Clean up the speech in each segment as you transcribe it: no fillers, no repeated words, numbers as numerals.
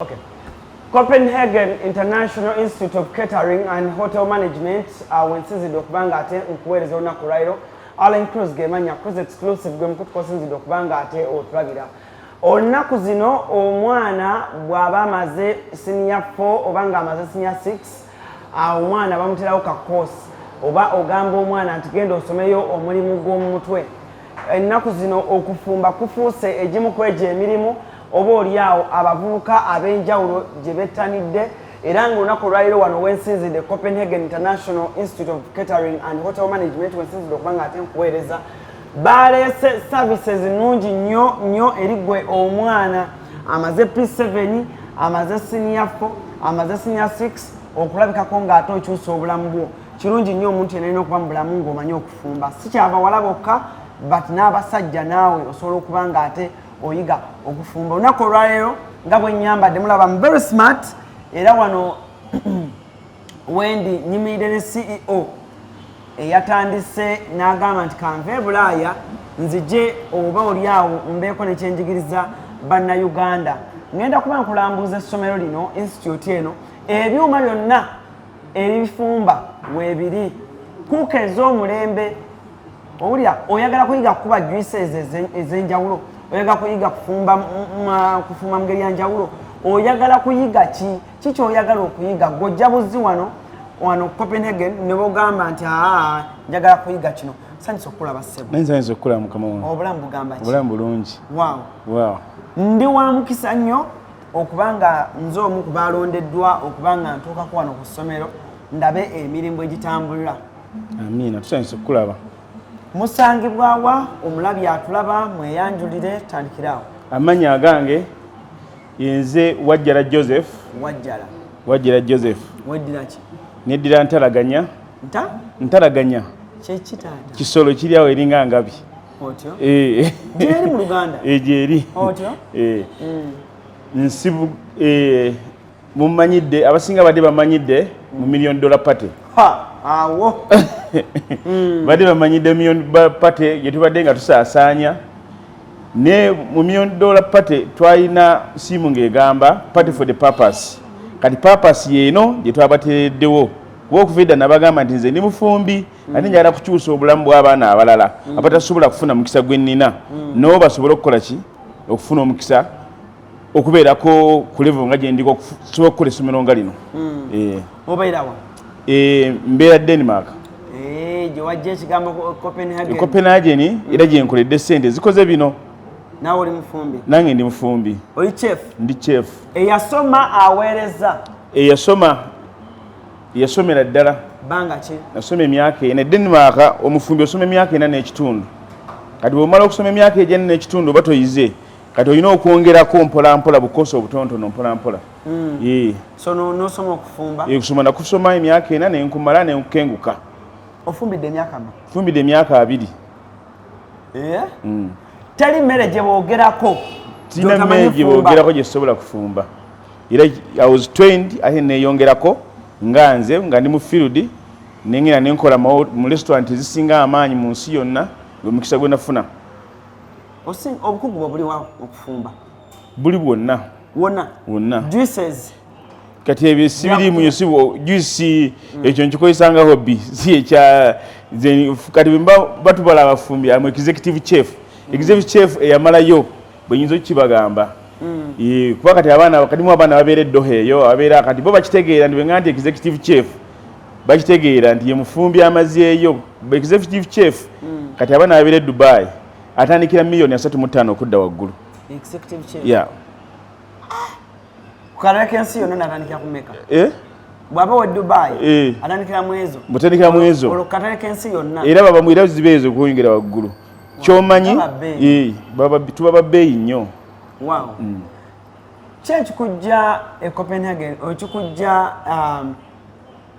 Okay. Copenhagen International Institute of Catering and Hotel Management wensizidde okubanga ate nkuweereza olunaku lwaleero ALLANCRUZ gemanya CRUZ exclusive gwe mukutu kosinzidde okubanga ate otulabira olunaku zino omwana bw'aba amaze senior 4 oba nga amaze senior 6 omwana bamuterawo ka course oba ogamba omwana nti genda osomeyo omulimu gw'omumutwe ennaku zino okufumba kufuuse egimu ku egyo emirimu oba oliawo abavubuka ab'enjawulo gye bettanidde era ng'olunaku olwaleero wano wensinzidde Copenhagen International Institute of Catering and Hotel Management wensinzidde okubanga ate nkuweereza baleese services nnungi nnyo eri ggwe omwana amaze P7 amaze senior 4 amaze senior 6 okulabikako ng'ate okyusa obulamu bwo kirungi nnyo omuntu yenalina okuba mu bulamu ng'omanyi okufumba si kyabawala bokka but n'abasajja naawe osobola okuba ng'ate oyiga okufumba olunaku olwaleero nga bwe nnyambadde mulaba mu very smart era wano wendi nyimirire ne CEO eyatandise n'agamba nti kanve e Bulaaya nzije oba oliawo mbeeko nekyenjigiriza bannayuganda ngenda kuba nkulambuuza essomero lino institute eno ebyuma byonna ebifumba weebiri kuuka ez'omulembe owulira oyagala kuyiga kuba juices ez'enjawulo oyagala kuyiga kufumba mu ngeri ya njawulo oyagala kuyiga ki kyoyagala okuyiga gojja buzzi wano Copenhagen ne bogamba nti njagala kuyiga kino sanyisa okulaba ssebo nensanyisa okulaba mukama wange obulamu bugamba ki obulamu bulungi wow ndi wa mukisa nnyo okubanga nze omu ku balondeddwa okubanga ntuukako wano ku ssomero ndabe emirimu egitambulira amiina tusanyisa okulaba musangibwawa omulabi atulaba mweyanjulire tandikirawo amanya agange yenze Wajjala Joseph weddira ki neddira ntalaganya ntalaganya kyekitaata kisolo kiri awo eringa ngabi otyo gyeri mu Luganda gyeri otyo nsibu mumanyidde abasinga badde bamanyidde mu $1 million party awo badde bamanyidde $1 million party gye tubadde nga tusaasaanya ne mu $1 million party twalina simu ng'egamba party for the purpose kati purpose yeeno gye twabatereddewo kuba okuvaidda nabagamba nti nze ndi mufumbi ate njagala kukyusa obulamu bw'abaana abalala abatasobola kufuna mukisa gwe nnina nabo basobole okukola ki okufuna omukisa okubeerako ku level nga gye ndiko okusobola okukola essomero nga lino obeerawa mbeera Denmark gye wajja ekigambo Copenhagen era gye nkoledde ssente zikoze bino naawe oli mufumbi nange ndi mufumbi oli chef ndi chef eyasoma aweereza eyasomera ddala banga ki nasoma emyaka ena Denmark omufumbi osoma emyaka ena n'ekitundu kati bw'omala okusoma emyaka ena n'ekitundu oba toyize kati olina okwongerako mpolampola bukosa obutontono mpolampola so nosoma okufumba kusoma nakusoma emyaka ena nenkumala nenkenguka ofumbidde emyaka ma fumbidde emyaka 2 teri mmere gye boogerako tina mmere gye boogerako gye sobola kufumba era I was trained ate neeyongerako nga nze nga ndi mu field nengera nenkola mu restaurant ezisinga amaanyi mu nsi yonna omukisa gwe nafuna obukugu bwe buli wa okufumba buli wonna juices kati ebyo sibirimu yosibo juice ekyo nkikoyesanga hobby si ekya kati batubala abafumbi amu executive chef eyamalayo bwenyinza okukibagamba kuba kati kadimu abaana babeereddeho eyo abeera kati bo bakitegeera ndibenga nti executive chef bakitegeera nti ye mufumbi amazeeyo executive chef kati abaana babeere Dubai atandikira $3.5 okudda waggulu executive chef kukaleka yonna natandikira kumeka bw'aba we Dubai atandikira mu ezo olwokukaleka ensi yonna era baba mwira zibeezo okuyingira waggulu kyomanyi tuba babbeeyi nnyo kyekikujja e Copenhagen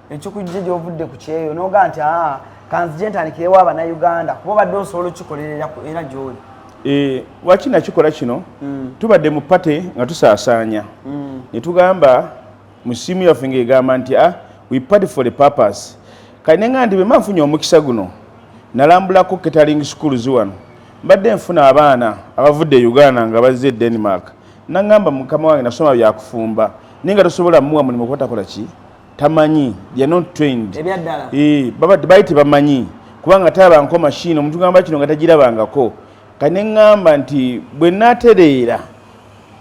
ekikujja gy'ovudde ku kyeyo n'ogaa nti kanzije ntandikirewo Abannayuganda kuba obadde osobola okikolerera era gy'oli waki nakikola kino tubadde mu pate nga tusaasaanya ne tugamba mu simu yaffe ng'egamba nti we party for the purpose kati nenga nti bwe manfunye omukisa guno nalambulako catering schools wano mbadde nfuna abaana abavudde Uganda nga bazze Denmark nangamba mukama wange nasoma byakufumba ninga tosobola muwa mulimu kwatakola ki tamanyi they are not trained baba baiti bamanyi kubanga tabanko machine omuntu gamba kino nga tagirabangako kane ngamba nti bwe natereera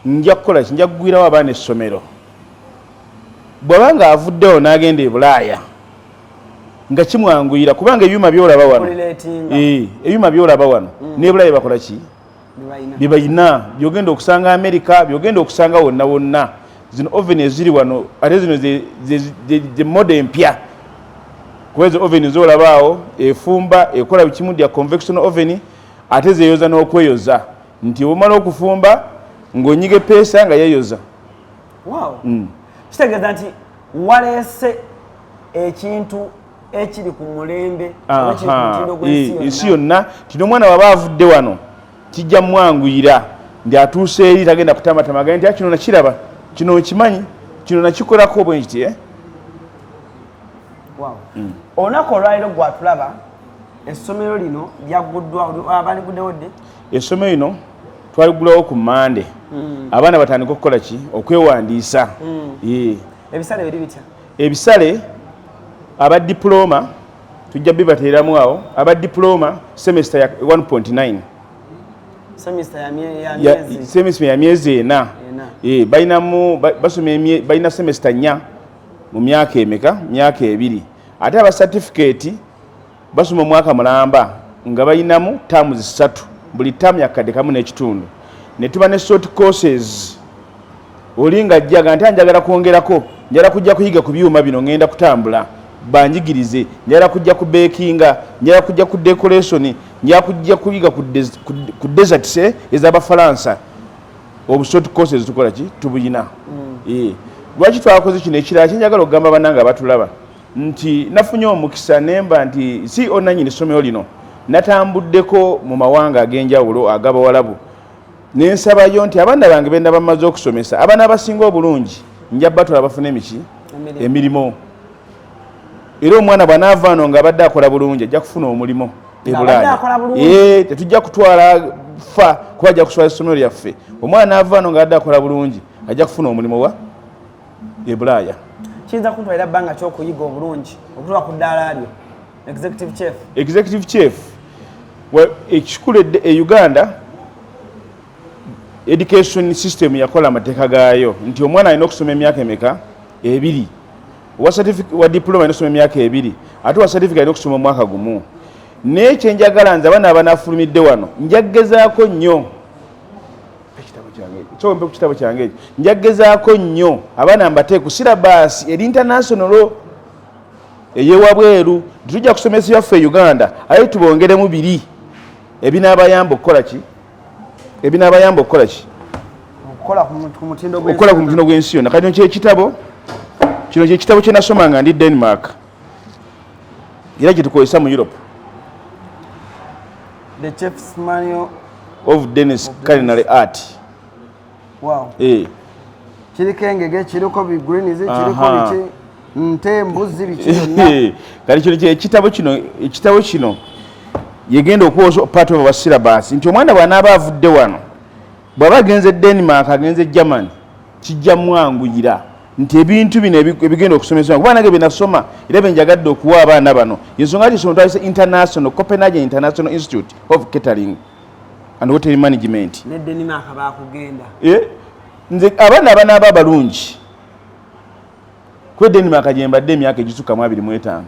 nja kukola ki nja kugwirawo abaana essomero bwabanga avuddewo n'agenda e Bulaaya nga kimwanguyira kubanga ebyuma byolaba wano ebyuma byolaba wano ne Bulaaya bakola ki bibayina byogenda okusanga Amerika byogenda okusanga wonna wonna zino oven eziri wano ate zino ze modern empya kuweza oven zolabaawo efumba ekola bikimu dia convection oven ate zeyoza n'okweyoza nti omala okufumba ng'onyige pesa nga yeyoza. Kitegeeza nti waleese ekintu ekiri ku mulembe ensi yonna tino omwana waba avudde wano kijja mwanguyira ndi atuuse eri tagenda kutamatama gandi nti kino nakiraba kino nkimanyi kino nakikolako bwe nkiti olunaku olwaliro gwatulaba essomero lino lyagguddwa abaliguddewo dde essomero lino twaliggulawo ku Mande abaana batandika okukola ki okwewandiisa ebisale biri bitya ebisale aba diploma tujja bibateeramu awo aba diploma semester ya 1.9 semester ya myezi ena balina semester 4 mu myaka emeka myaka 2 ate aba certificate basoma omwaka mulamba nga balinamu terms 3 buli term yakadde kamu n'ekitundu ne tuba ne short courses olinga ajjaga nti anjagala kwongerako njala kujja kuyiga ku byuma bino ngenda kutambula banjigirize njala kujja ku bakinga njala kujja ku decoration njala kujja kuyiga ku desserts ez'Abafaransa obu short courses tukola ki tubuyina lwaki twakoze kino ekirala kyenjagala okugamba bannanga batulaba nti nafunye omukisa nemba nti si onanyini essomero lino natambuddeko mu mawanga ag'enjawulo ag'abawalabu nensabayo nti abaana bange benda bamaze okusomesa abaana abasinga obulungi nja batula bafune emiki emirimu era omwana bw'anaava ano nga abadde akola bulungi ajja kufuna omulimo e Bulaaya tetujja kutwala fa kuba ajja kuswala essomero lyaffe omwana naava ano nga abadde akola bulungi ajja kufuna omulimo wa e Bulaaya kiyinza kuntwalira bbanga ky'okuyiga obulungi okutuuka ku ddaala lyo executive chief ekikulu e Uganda education system yakola amateeka gaayo nti omwana alina okusoma emyaka emeka 2 wa diploma alina okusoma emyaka 2 ate wa certificate alina okusoma omwaka gumu naye kyenjagala nze abaana abanafulumidde wano njagezaako nnyo ku kitabo kyange ekyo njagezaako nnyo abaana mbate ku syllabus eri international eyewabweru tujja kusomesa yaffe e Uganda aye tubongeremu 2 ebinaabayamba okukola ki okukola ku mutindo gw'ensi yonna kati kino kyekitabo kye nasoma nga ndi Denmark era kyetukozesa mu Europe The Chef's Manual of Danish Culinary Art. Kiriko engege kiriko bigreens kiriko biki nte mbuzi biki byonna kati kino ekitabo kino yegenda okuwa part of our syllabus nti omwana bw'anaaba avudde wano bw'aba agenze Denmark agenze Germany kijja mwanguyira nti ebintu bino ebigenda okusomesebwa kuba nange byenasoma era benjagadde okuwa abaana bano yensonga lati essomero twalise international Copenhagen International Institute of Catering and Hotel Management ne Denmark bakugenda nze abaana abanaaba abalungi kwe Denmark gyembadde emyaka egisukka mu 25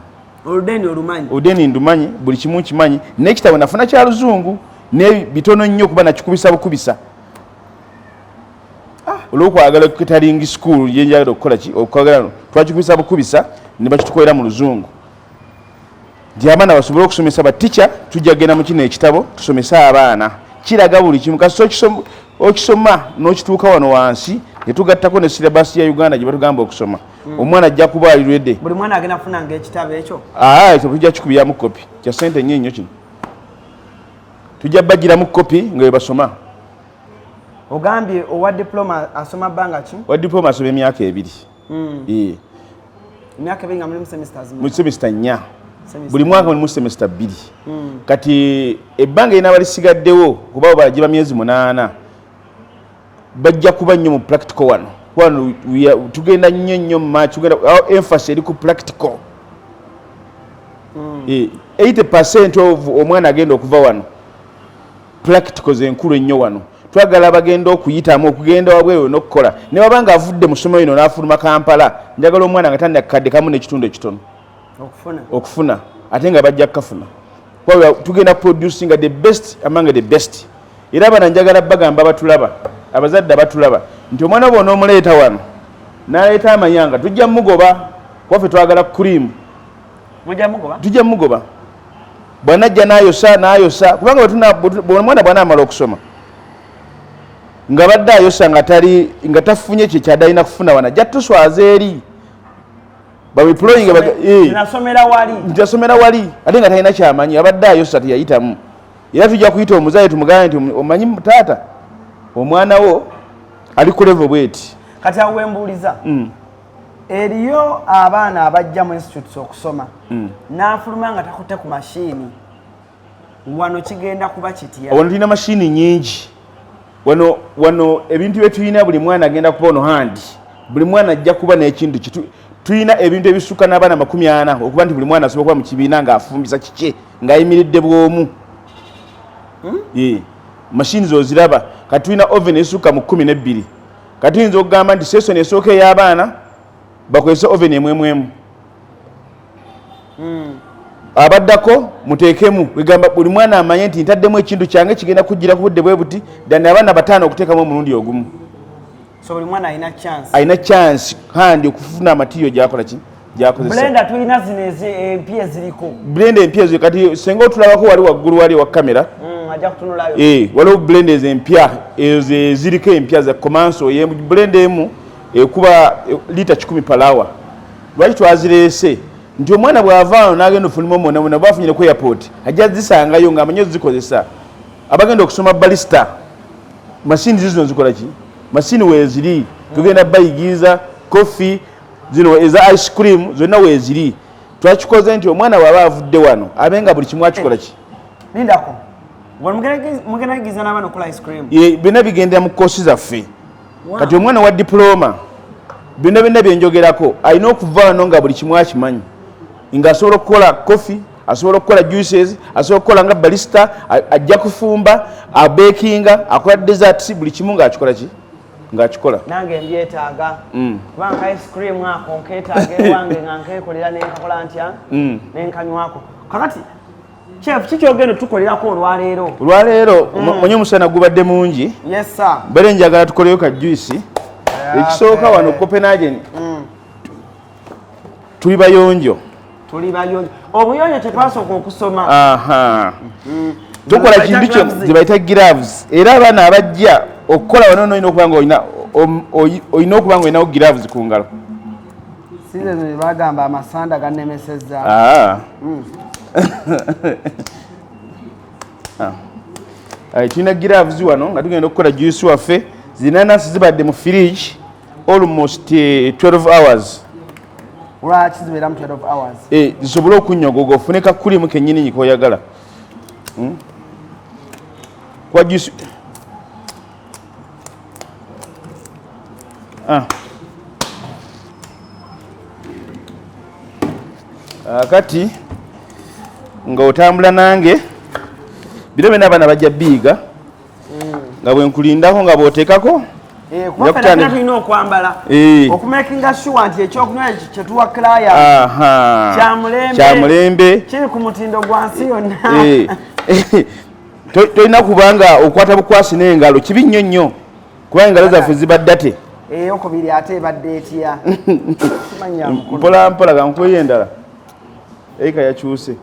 oludeni ndumanyi buli kimu nkimanyi n'ekitabo nafuna kya luzungu ne bitono nnyo kuba nakikubisa bukubisa olw'okwagala catering school yenjagala okukola ki okwagala twakikubisa bukubisa ne bakitukolera mu luzungu nti abaana basobole okusomesa batica tujja kgenda mu kino ekitabo tusomese abaana kiraga buli kimu kasi okisoma n'okituuka wano wansi ne tugattako ne syllabus ya Uganda gye batugamba okusoma omwana ajja kuba ali ready buli mwana agenda kufunanga ekitabo ekyo ekyo tujja kikubiramu kopi kya sente nnyo kino tujja bagiramu kopi nga bwe basoma. Ogambye owa diploma asoma bbanga ki? Wa diploma asoma emyaka 2. Emyaka 2 nga mulimu semesters mu semester 4 buli mwaka mulimu semester 2 kati ebbanga lina balisigaddewo kuba bagiba myezi 8 bajja kuba nnyo mu practical wano tugenda nnyo mu match tugenda emphasis eri ku practical 80% of omwana agenda okuva wano practicals enkulu ennyo wano twagala abagenda okuyitamu okugenda wabwewe n'okukola ne wabanga avudde mu ssomero lino n'afuluma Kampala njagala omwana nga tanda kadde kamu n'ekitundu ekitono okufuna ate nga bajja kukafuna tugenda producing the best among the best era abana njagala bagamba batulaba abazadde batulaba nti omwana wo n'omuleeta wano n'aleeta amanyanga tujja mugoba waffe twagala cream tujja mugoba bwanajja n'ayosa kubanga omwana bw'anaamala okusoma nga badde ayosa nga tafunye kye kyadalina kufuna wana ajja tuswaza eri ntasomera wali ate nga talina kyamanyi abadde ayosa teyayitamu era tujja kuyita omuzaire tumugambe nti omanyi taata omwana wo ali ku level bweti kati awo wembuuliza eriyo abaana abajja mu institutes okusoma n'afuluma nga takutte ku mashini wano kigenda kuba kitya wano tulina mashini nyingi wano ebintu bye tulina buli mwana agenda kuba ono handi buli mwana ajja kuba n'ekintu tulina ebintu ebisukka n'abaana 40 okuba nti buli mwana asobola kuba mu kibiina ng'afumbisa kike ng'ayimiridde bw'omu mashini zoziraba kati tulina oven esukka mu 12 kati tuyinza okugamba nti session esooka ey'abaana bakozesa oven emwemu abaddako muteekemu wegamba buli mwana amanye nti ntaddemu ekintu kyange kigenda kujjira ku budde bwe buti ddani abaana 5 okuteekamu omulundi ogumu so buli mwana alina chance handi okufuna amatiyo gyakola ki gyakozesa blender tulina zino empya eziriko blender empya ezo kati senga otulabako wali waggulu wali wa kamera ajja kutunulayo waliwo blender empya ezo eziriko empya za komanso blender emu ekuba lita 10 per hour lwaki twazireese nti omwana bw'avaano n'agenda ofuluma omwonamwona bwafunyire ku airport ajja zisangayo ng'amanyi ozikozesa abagenda okusoma balista masini zizino zikola ki masini weeziri tugenda bayigiza kofi zino eza ice cream zonna weeziri twakikoze nti omwana bw'aba avudde wano abenga buli kimu akikola ki lindako mugenda yigiza n'abaana okola ice cream byonna bigendera mu koosi zaffe kati omwana wa diploma byonna byenjogerako alina okuva wano nga buli kimu akimanyi ng'asobola okukola kofi asobola okukola juices asobola okukola nga balista ajja kufumba abekinga akola desserts buli kimu ng'akikola ki ng'akikola nange mbyetaaga kubanga ice cream ako nkeetaaga ewange nga nkeekolera nenkakola ntya nenkanywako kakati chef kikyogendo tukolerako olwaleero onye omusana gubadde mungi yes sir bere njagala tukoleyo ka juice ekisooka wano Copenhagen tuli bayonjo obuyonjo tepasooka okusoma tukola kintu kyo zebayita gloves era abaana abajja okukola wano olina okuba nga olinawo gloves ku ngalo size bagamba amasanda gannemesezza tulina gloves wano nga tugenda okukola juice waffe zinanasi zibadde mu fridge almost 12 hours lwaki zibeera mu 12 hours zisobole okunyogoga ofune kakulimu kennyini nyikoyagala kwa juice kati nga otambula nange biro byonna abaana bajja biiga nga bwenkulindako nga bwoteekako tulina okwambala okumakinga sure nti ekyokunywa kyetuwa klaya kyamulembe kiri ku mutindo gwa nsi yonna tolina kubanga okwata bukwasi n'engalo kibi nnyo nnyo kubanga engalo zaffe zibadde ate okubiri ate ebadde etya mpola mpola gankuweyo endala erika yakyuse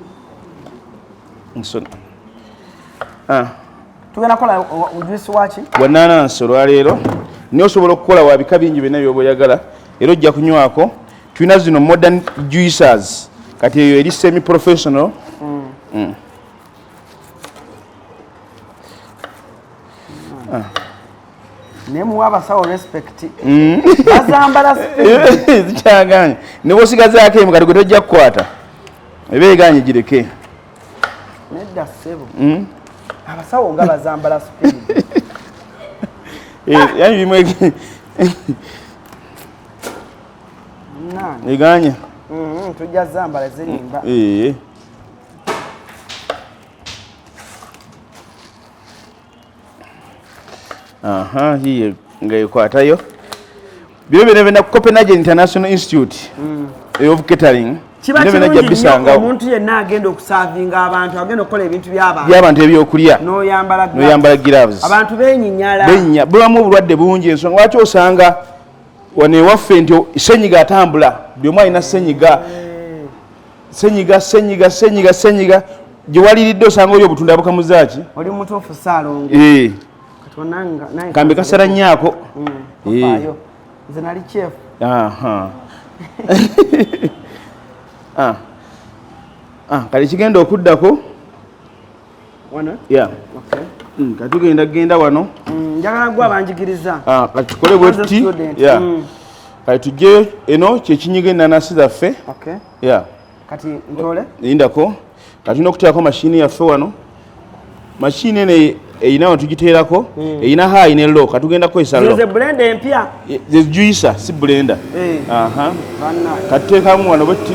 tugenda kola juice waki wananansi olwaleero naye osobola okukola wa bika bingi byonna byoba oyagala era ojja kunywako tulina zino modern juicers kati eyo eri semi professional nemuwa abasawo respect bazambala zikyaganye ne bwosigazaako emu kati gwe tojja kukwata eba eganye gireke nedda ssebo abasawo nga bazambala speed Yani bimwe iganya tujja zambala zirimba aha hiye ngayikwatayo byo bene Copenhagen International Institute of Catering kiba kirungi omuntu yenna agenda okusavinga abantu agenda okukola ebintu by'abantu ebyokulya noyambala gloves abantu benyinyala bulamu obulwadde bungi ensonga lwaki osanga wane waffe nti senyiga atambula buli omu alina senyiga gye waliridde osanga oli obutunda bukamuzaaki oli mutuufu saalongo kambe kasala nnyaako nze nali chef kale kigenda okuddako kati genda wano njagala gwe abanjigiriza kati tukole bwetuti kati tujjeyo eno kyekinyiga enanasi zaffe kati ntole indako kati tulina okuteerako mashini yaffe wano mashini eno eyina wano tugiteerako eyina high ne low katugenda kukozesa low blender empya juicer si blender kati teekamu wano bwetti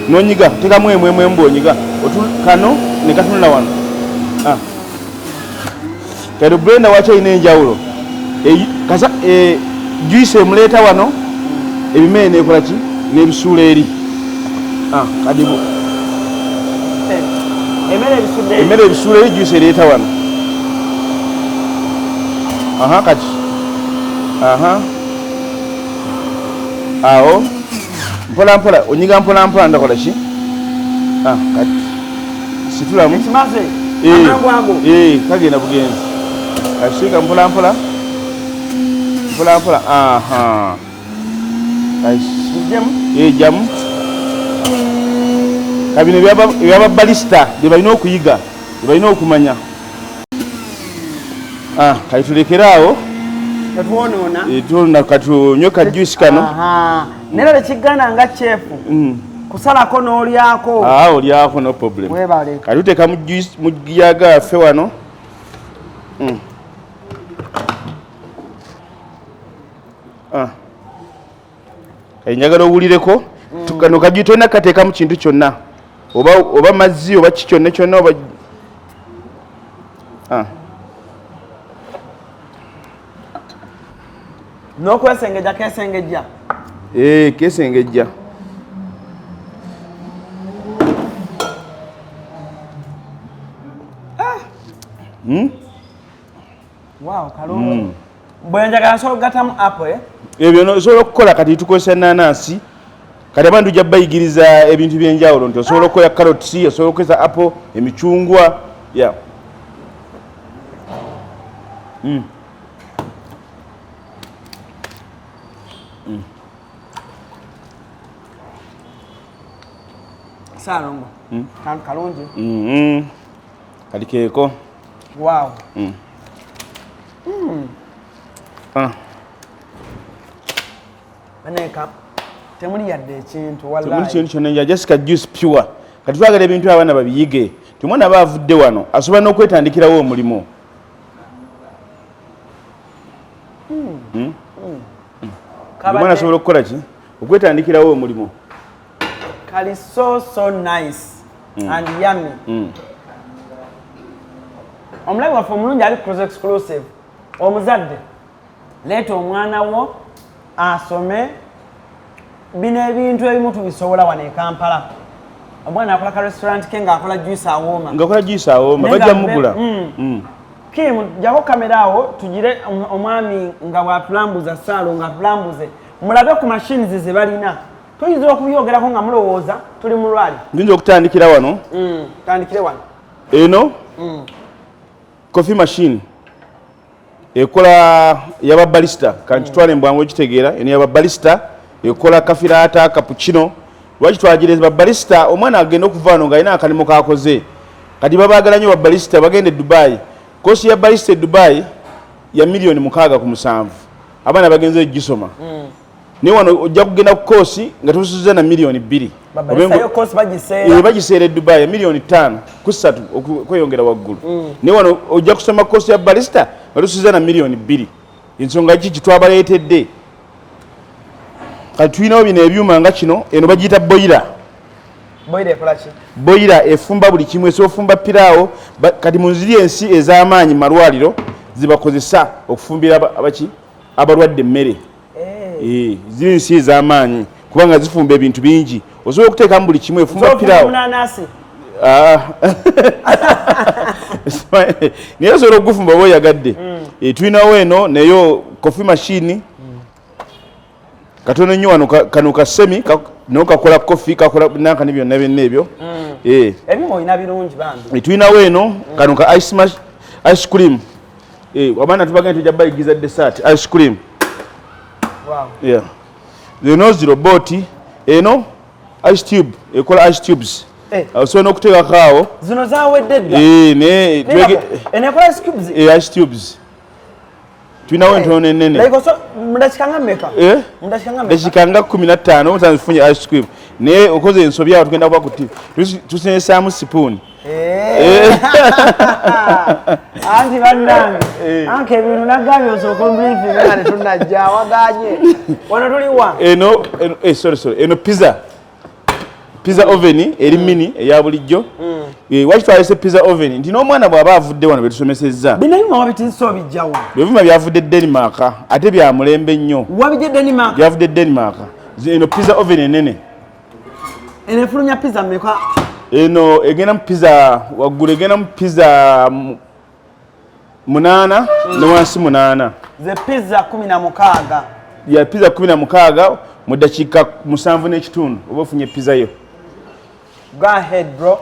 nonyiga teekamu emwemu mbonyiga kano ne katunula wano kati blender waki eyina enjawulo juice emuleeta wano ebimere nekola ki n'ebisuula eri kadibu emmere ebisuula eri juice ereeta wano kati awo mpolampola onyiga mpolampola ndakola ki kati situlamu kagenda bugenzi kasiika mpolampola jamu kabino ebyababalista bye balina okuyiga bye balina okumanya kati tulekere awo tuwonona kati onywe ka juice kano nera tekigana nga chefu kusalako n'olyako olyako no problem kati tuteeka mu giyaga yaffe wano kati njagala owulireko kano kajuice tolina kateekamu kintu kyonna oba mazzi oba kikyonna kyonna oba n'okwesengejja kesengejja kesengejja kalungi bwe njagala nsobola okugatamu apple ebyo osobola okukola kati tukozesa enanasi kati abantu tujja bayigiriza ebintu byenjawulo nti osobola okukola carrots osobola okukozesa apple emicungwa Salongo. Kalungi. Kali keeko. Wow. Aneka. Temuli yadde ekintu wallahi. Temuli kintu kyonna Jessica juice pure. Kati twagala ebintu abaana babiyige. Tumwana baavudde wano asobola n'okwetandikirawo omulimu. Mwana asobola okukola ki? Okwetandikirawo omulimu. Kali so nice and yummy. Omulabi waffe omulungi ali CRUZ exclusive. Omuzadde leeta omwana wo asome bino ebintu ebimu tubisobola wano e Kampala. Omwana akola ka restaurant ke ng'akola juice awooma. Ng'akola juice awooma bajja mugula. Kim jako kamera awo tugire omwami nga bwatulambuza salo nga tulambuze mulabe ku machines ze balina tuyinza okuyogerako nga mulowooza tuli mu lwali ndinza okutandikira wano tandikire wano eno coffee machine ekola yaba barista kanti twale mbwangu okitegeera eno yaba barista ekola kafirata cappuccino lwaki twagireza ba barista omwana agenda okuvaano nga alina akalimo kakoze kati babaagala nnyo ba barista bagende Dubai. Kosi ya barista Dubai ya milioni 6 ku 7 abana bagenze gisoma ne wano ojja kugenda ku kosi nga tusuza na milioni 2 babengo kosi bagiseere Dubai ya milioni 5 ku 3 kweyongera waggulu ne wano ojja kusoma kosi ya barista nga tusuza na milioni 2 ensonga ki kitwabaleetedde kati tulinawo bino ebyuma nga kino eno bagiyita boira boira efumba buli kimu esofumba piraawo kati munziri ensi ez'amaanyi malwaliro zibakozesa okufumbira abaki abalwadde emmere ziri ensi ez'amaanyi kubanga zifumba ebintu bingi osobola okuteekamu buli kimu efumba piraawo naye osobola okugufumba oba oyagadde tulinawo eno nayo coffee machine katono nnyo wano kano kasemi nayo kakola kofi kakola nankani byonna byonna ebyo ebimu olina birungi bambi tulinawo eno kano ka ice cream abaana tubagenda tujja bayigiza dessert ice cream zino ziroboti eno ice tube ekola ice tubes osobola n'okuteekako awo zino zawedde dda enekola ice tubes tulinawo entono enene dakika nga 15 omutanzifunye ice cream naye okoze ensobi awo tugenda kuba kuti tusenesaamu sipuuni anti bannange anke ebintu nagambye osooka ombrifinga ne tunajja awaganye wano tuliwa eno pizza oven eri mini eya bulijjo waki twalese pizza oven nti n'omwana bw'aba avudde wano betusomesezza binabyuma wabitiisa obijjawo ebyuma byavudde Denmark ate bya mulembe nnyo wabijje Denmark byavudde Denmark eno pizza oven enene eno efulumya pizza mmeka eno egenda mu pizza waggulu egenda mu pizza 8 ne wansi 8 ze pizza 16 ya pizza 16 mu dakiika 7 n'ekitundu oba ofunye pizza yo. Go ahead bro.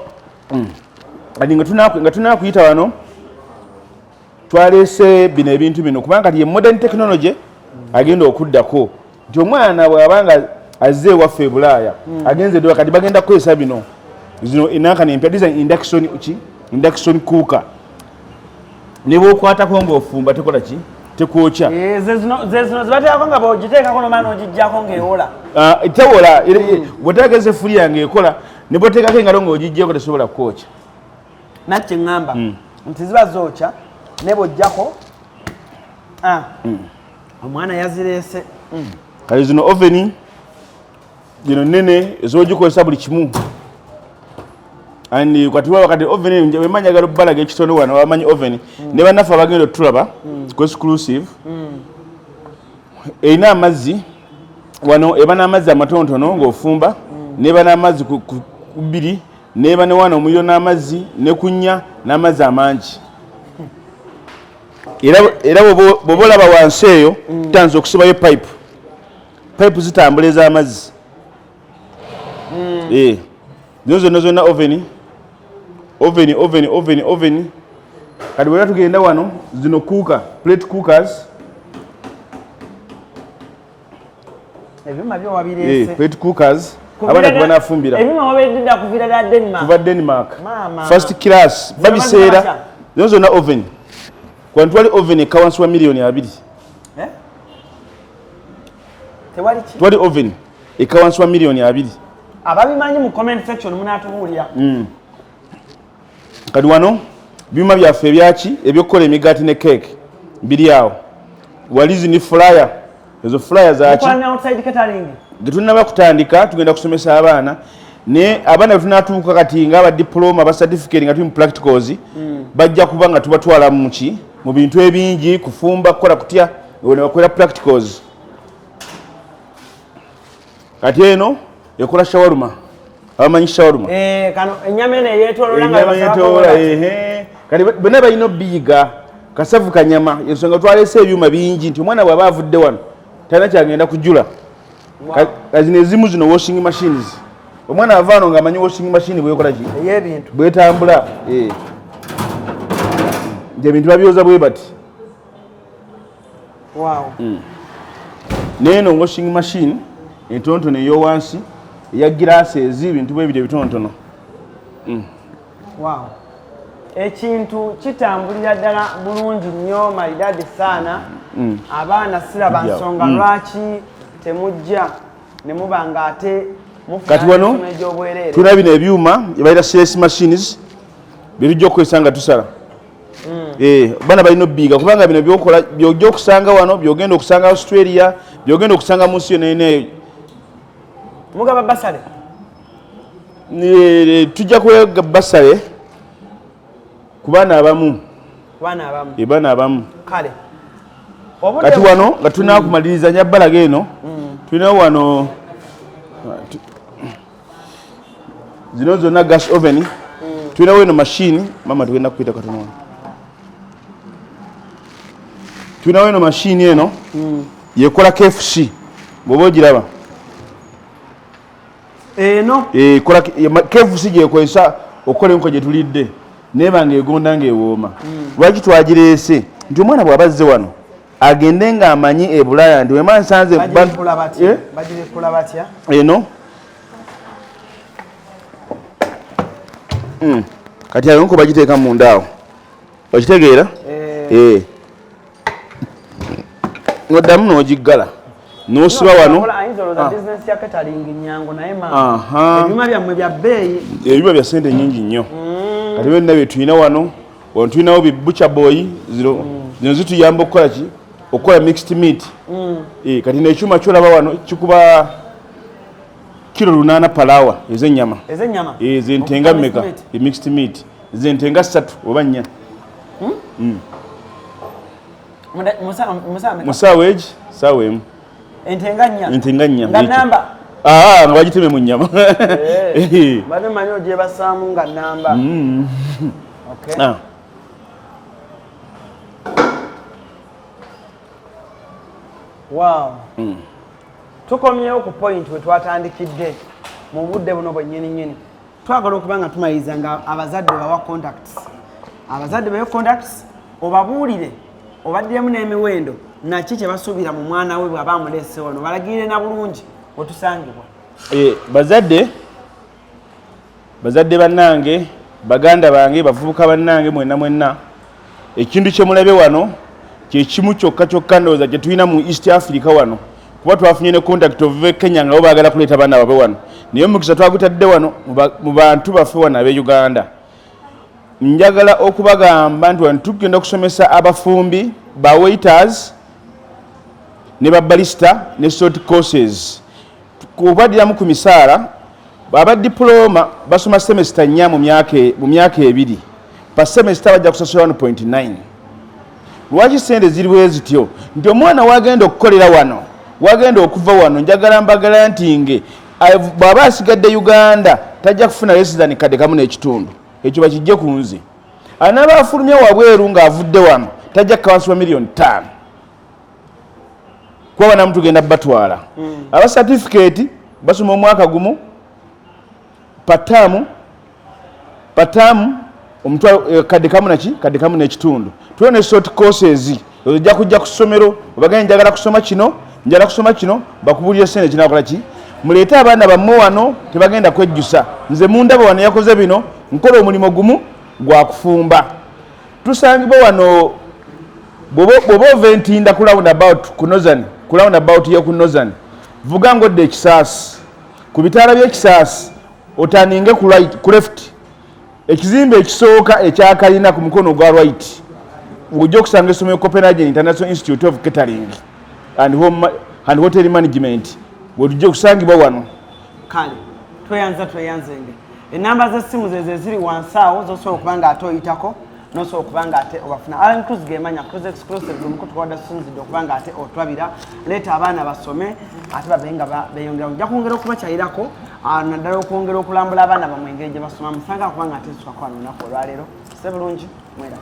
Adi nga tunakuyita wano twalese bino ebintu bino kubanga kati ye modern technology agenda okuddako nti omwana bw'abanga azze waffe Bulaaya agenze dwa kati bagenda kukozesa bino zino inaka ne design induction cooker ne bwokwatako ng'ofumba tekola ki tekwokya zezino zibateekako nga bwogiteekako n'omwana ogijjako ng'ewola tewola bw'oteekako effuli yange ekola ne bw'oteekako engalo ng'ogijjako tesobola kwokya nakye ŋŋamba nti ziba zookya ne bw'ojjako omwana yazireese kale zino oveni zino nnene ez'ogikozesa buli kimu and kati oven wemanyagala obbalaga ekitono wano wamanyi oven ne bannaffe abagenda otulaba ku exclusive erina amazzi wano eba n'amazzi amatontono ng'ofumba neba n'amazzi ku bbiri neba ne wano omuliro n'amazzi ne kunnya n'amazzi amangi era bw'oba olaba wansi eyo tutanze okusibayo pipe zitambula ez'amazzi zino zonna oven kati bwera tugenda wano zino plate cookers ebyuma byo wabireese plate cookers abaana tubanafumbira ebyuma wabiredda kuva Denmark first class babiseera zino zonna oven kwani twali oven ekawansi wa miliyoni 2 twali oven ekawansi wa miliyoni 2 ababimanyi mu comment section munatubuulira kati wano byuma byaffe ebyaki ebyokukola emigaati ne cake biri awo walizi ni flyer ezo flyer zaki getunaba kutandika tugenda kusomesa abaana ne abaana tunatuuka kati nga aba diploma aba certificate nga tuli mu practicals bajja kuba nga tubatwala mu bintu ebingi kufumba kukola kutya ne bakolera practicals kati eno ekola shawarma abamanyi shawarma kano ennyama eno eyeetooloola kati bonna balina obiyiga kasavu kanyama ensonga twalese ebyuma bingi nti omwana bw'aba avudde wano talina kyagenda kujula kazino ezimu zino washing machines omwana ava wano ng'amanyi washing machine bwekola ki ey'ebintu bwetambula nti ebintu babyoza bwe bati neeno washing machine entontono ey'owansi eya glasses ebintu bwebiri ebitontono ekintu kitambulira ddala bulungi nnyo maridadi saana abaana siraba nsonga lwaki temujja ne muba nga ate kati wano tulina bino ebyuma ebayita CS machines byetujja okukozesa nga tusala bana balino biga kubanga bino byokola byojja okusanga wano byogenda okusanga Australia byogenda okusanga mu nsi yonna mugaba basale tujja kuwega basale ku baana abamu baana abamu kale kati wano nga tunakumaliriza nyabbalaga eno tulina wano zino zonna gas oven tulinawo eno machine mama tugenda kuyita katono tulinawo eno machine eno yekola KFC bw'oba ogiraba kola KFC gyekozesa okukola enko gye tulidde neeba ng'egonda ng'ewooma lwaki twagireese nti omwana bw'aba azze wano agende ng'amanyi e Bulaya nti wema nsanze bagirekula batya eno kati ayo nko bagiteeka munda awo okitegeera noddamu n'ogiggala n'osiba wano ebyuma bya ssente nnyingi nnyo kati byonna bye tulina wano tulinawo bibucha boy zino zituyamba okukola ki okukola mixed meat kati n'ekyuma kyolaba wano kikuba kilo 8 palawa ez'ennyama zentenga mmeka mixed meat zentenga 3 oba 4 musaawa egi saawa emu entenga 4 nga namba nga bagiteme mu nnyama babimanyi ogyebasaamu nga namba wow tukomyewo ku point we twatandikidde mu budde buno bwennyini twagala okuba nga tumaliriza nga abazadde bawa contacts abazadde bawe contacts obabuulire obaddiremu n'emiwendo naki kye basuubira mu mwana we bw'aba amuleese wano balagirire na bulungi wetusangibwa bazadde bannange baganda bange bavubuka bannange mwenna ekintu kye mulabe wano kye kimu kyokka ndowooza kye tulina mu East Africa wano kuba twafunye ne contact of Kenya nga bo baagala kuleeta baana babe wano naye omukisa twagutadde wano mu bantu baffe wano ab'e Uganda njagala okubagamba nti wano tugenda okusomesa abafumbi ba waiters ne babalista ne sort courses kubaddiramu ku misaala aba diploma basoma semester 4 mu myaka 2 pa semester bajja kusasula 1.9 lwaki sente ziriwe zityo nti omwana wagenda okukolera wano wagenda okuva wano njagala mbagala nti nge bw'aba asigadde Uganda tajja kufuna less than kadde kamu n'ekitundu ekyo bakijje ku nze anaaba afulumye wabweru ng'avudde wano tajja kukawansi wa $5,000,000 kuba banamu tugenda batwala aba certificate basoma omwaka gumu patamu omutwalo kadde kamu n'ekitundu tulina ne short courses ojja kujja ku ssomero obagenda njagala kusoma kino bakubulire sente kinakola ki muleete abaana bammwe wano tebagenda kwejjusa nze mundaba wano yakoze bino nkola omulimu gumu gwa kufumba tusangibwa wano bw'oba ova entinda ku roundabout yo ku Northern vuga ngodde ekisaasi ku bitaala by'ekisaasi otaninge ku left ekizimbe ekisooka ekyakalina ku mukono ogwa right ojja okusanga essomero Copenhagen International Institute of Catering and Hotel Management bwetujja okusangibwa wano kale tweyanzenge enamba z'essimu ze ziri wansi awo zosobola okuba nga ate oyitako nosobola okuba nga ate obafuna ALLANCRUZ gemanya CRUZ exclusive gwemukutu twadda sunzidde okuba nga ate otwabira leeta abaana basome ate babe nga beyongera ojja kwongera okubakyayirako naddala okwongera okulambula abaana bamwe engeri gye basoma musanga okuba nga ate nsukako wano olunaku olwaleero se bulungi mwera